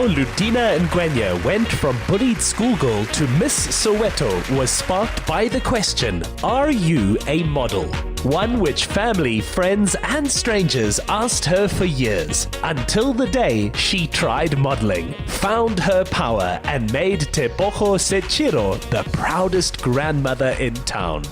How Ludina Ngwenya went from bullied schoolgirl to Miss Soweto was sparked by the question, are you a model? One which family, friends and strangers asked her for years, until the day she tried modeling, found her power and made Tebogo Sechiro the proudest grandmother in town.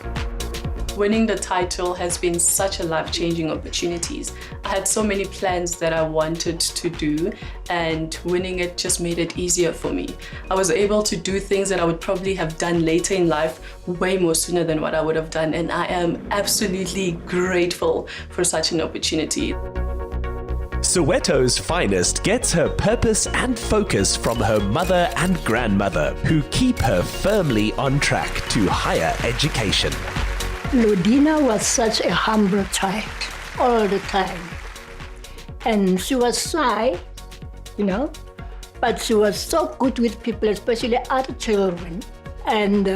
Winning the title has been such a life-changing opportunity. I had so many plans that I wanted to do, and winning it just made it easier for me. I was able to do things that I would probably have done later in life way more sooner than what I would have done, and I am absolutely grateful for such an opportunity. Soweto's finest gets her purpose and focus from her mother and grandmother, who keep her firmly on track to higher education. Ludina was such a humble child all the time. And she was shy, but she was so good with people, especially other children. And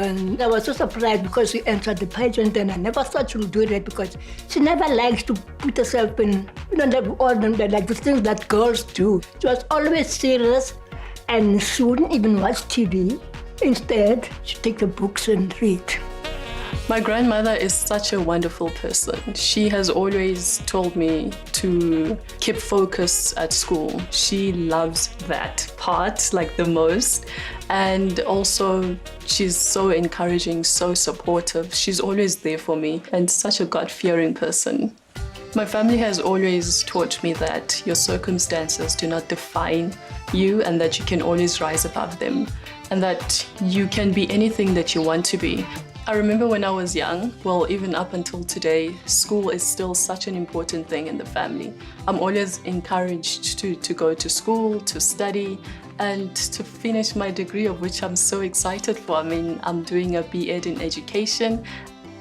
I was so surprised because she entered the pageant, and I never thought she would do that because she never likes to put herself in, like the things that girls do. She was always serious, and she wouldn't even watch TV. Instead, she'd take the books and read. My grandmother is such a wonderful person. She has always told me to keep focus at school. She loves that part like the most. And also she's so encouraging, so supportive. She's always there for me and such a God-fearing person. My family has always taught me that your circumstances do not define you and that you can always rise above them and that you can be anything that you want to be. I remember when I was young, well, even up until today, school is still such an important thing in the family. I'm always encouraged to go to school, to study, and to finish my degree, of which I'm so excited for. I mean, I'm doing a B.Ed in education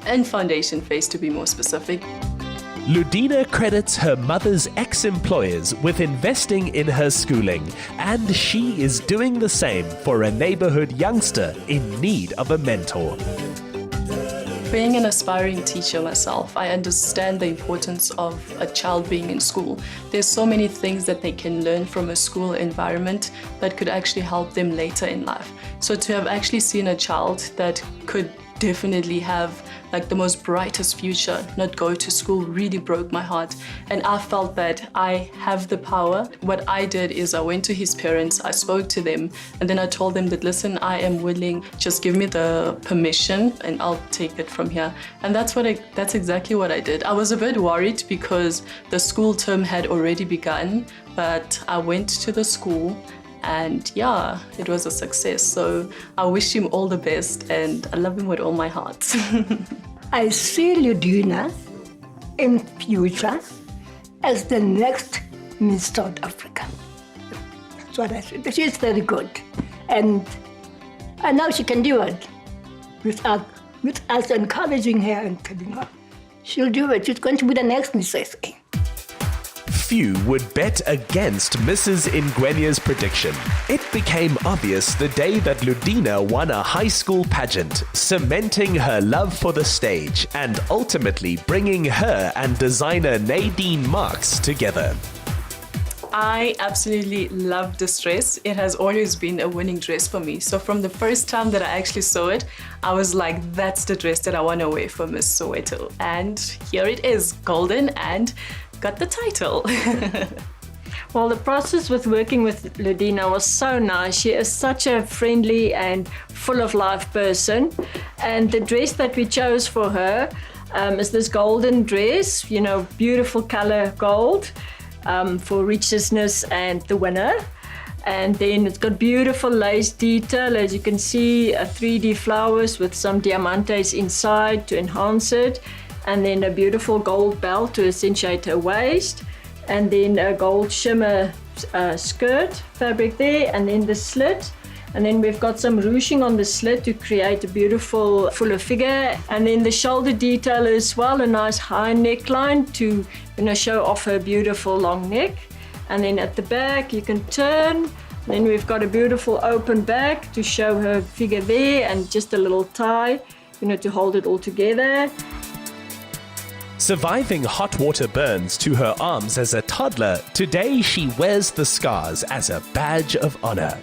and foundation phase to be more specific. Ludina credits her mother's ex-employers with investing in her schooling, and she is doing the same for a neighborhood youngster in need of a mentor. Being an aspiring teacher myself, I understand the importance of a child being in school. There's so many things that they can learn from a school environment that could actually help them later in life. So to have actually seen a child that could definitely have like the most brightest future not go to school really broke my heart, and I felt that I have the power. What I did is I went to his parents, I spoke to them, and then I told them that, listen, I am willing, just give me the permission and I'll take it from here. And that's exactly what I did. I was a bit worried because the school term had already begun, but I went to the school and yeah, it was a success. So I wish him all the best and I love him with all my heart. I see Ludina in future as the next Miss South Africa. That's what I see. She's very good. And now she can do it with us encouraging her and telling her. She'll do it. She's going to be the next Miss SA. Few would bet against Mrs. Ngwenya's prediction. It became obvious the day that Ludina won a high school pageant, cementing her love for the stage and ultimately bringing her and designer Nadine Marks together. I absolutely love this dress. It has always been a winning dress for me. So from the first time that I actually saw it, I was like, that's the dress that I want to wear for Miss Soweto. And here it is, golden, and got the title. Well, the process with working with Ludina was so nice. She is such a friendly and full of life person. And the dress that we chose for her is this golden dress, beautiful color gold for richness and the winner. And then it's got beautiful lace detail, as you can see, 3D flowers with some diamantes inside to enhance it. And then a beautiful gold belt to accentuate her waist, and then a gold shimmer skirt fabric there, and then the slit. And then we've got some ruching on the slit to create a beautiful fuller figure. And then the shoulder detail as well, a nice high neckline to show off her beautiful long neck. And then at the back you can turn. Then we've got a beautiful open back to show her figure there, and just a little tie, to hold it all together. Surviving hot water burns to her arms as a toddler, today she wears the scars as a badge of honor.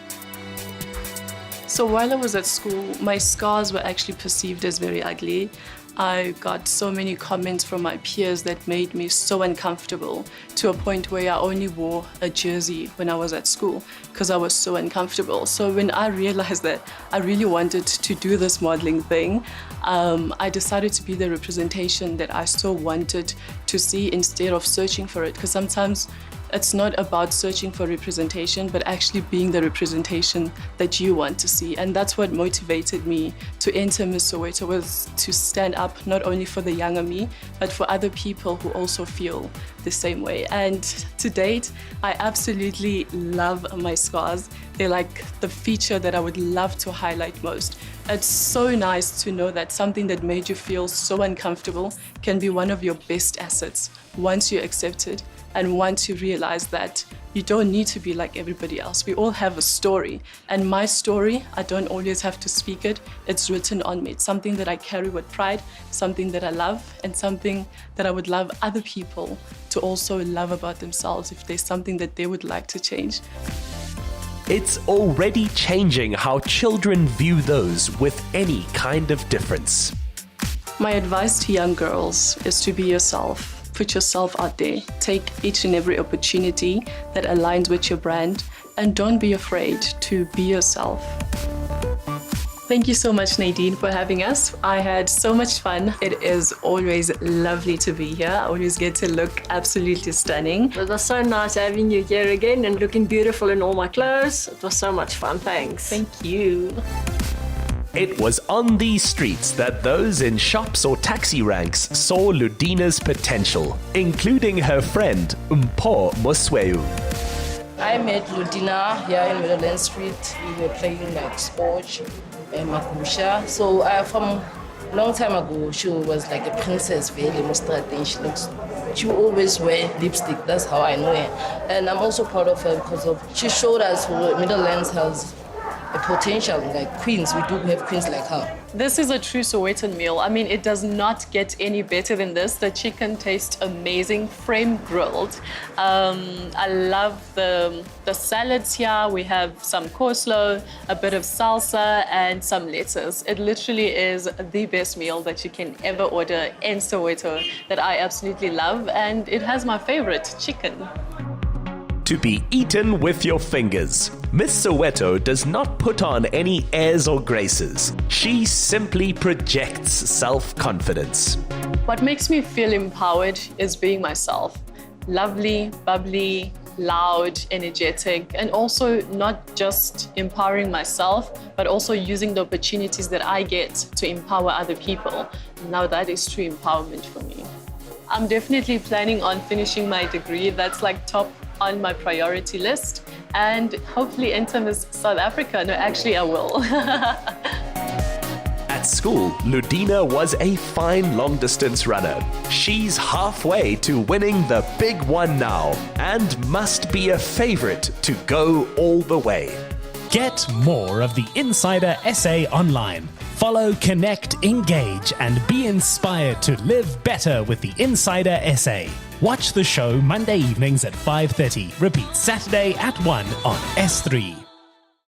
So while I was at school, my scars were actually perceived as very ugly. I got so many comments from my peers that made me so uncomfortable, to a point where I only wore a jersey when I was at school because I was so uncomfortable. So when I realized that I really wanted to do this modeling thing, I decided to be the representation that I so wanted to see instead of searching for it, because sometimes it's not about searching for representation, but actually being the representation that you want to see. And that's what motivated me to enter Miss Soweto, was to stand up not only for the younger me, but for other people who also feel the same way. And to date, I absolutely love my scars. They're like the feature that I would love to highlight most. It's so nice to know that something that made you feel so uncomfortable can be one of your best assets once you accept it. And once you realize that you don't need to be like everybody else. We all have a story. And my story, I don't always have to speak it. It's written on me. It's something that I carry with pride, something that I love, and something that I would love other people to also love about themselves if there's something that they would like to change. It's already changing how children view those with any kind of difference. My advice to young girls is to be yourself. Put yourself out there. Take each and every opportunity that aligns with your brand, and don't be afraid to be yourself. Thank you so much, Nadine, for having us. I had so much fun. It is always lovely to be here. I always get to look absolutely stunning. It was so nice having you here again and looking beautiful in all my clothes. It was so much fun. Thanks. Thank you. It was on these streets that those in shops or taxi ranks saw Ludina's potential, including her friend Mpho Mosweu. I met Ludina here in Middleland Street. We were playing like sports and Makusha. So from a long time ago, she was like a princess, very Mustard. She always wear lipstick. That's how I know her. And I'm also proud of her because she showed us who Middlelands has a potential, like queens. We do have queens like her. This is a true Sowetan meal. I mean, it does not get any better than this. The chicken tastes amazing, frame grilled. I love the salads here. We have some coleslaw, a bit of salsa, and some lettuce. It literally is the best meal that you can ever order in Soweto that I absolutely love, and it has my favorite, chicken. To be eaten with your fingers. Miss Soweto does not put on any airs or graces. She simply projects self-confidence. What makes me feel empowered is being myself. Lovely, bubbly, loud, energetic, and also not just empowering myself, but also using the opportunities that I get to empower other people. Now that is true empowerment for me. I'm definitely planning on finishing my degree. That's like top on my priority list, and hopefully enter Miss South Africa. No, actually I will. At school, Ludina was a fine long-distance runner. She's halfway to winning the big one now, and must be a favorite to go all the way. Get more of the Insider SA online. Follow, connect, engage, and be inspired to live better with the Insider SA. Watch the show Monday evenings at 5:30. Repeat Saturday at 1 on S3.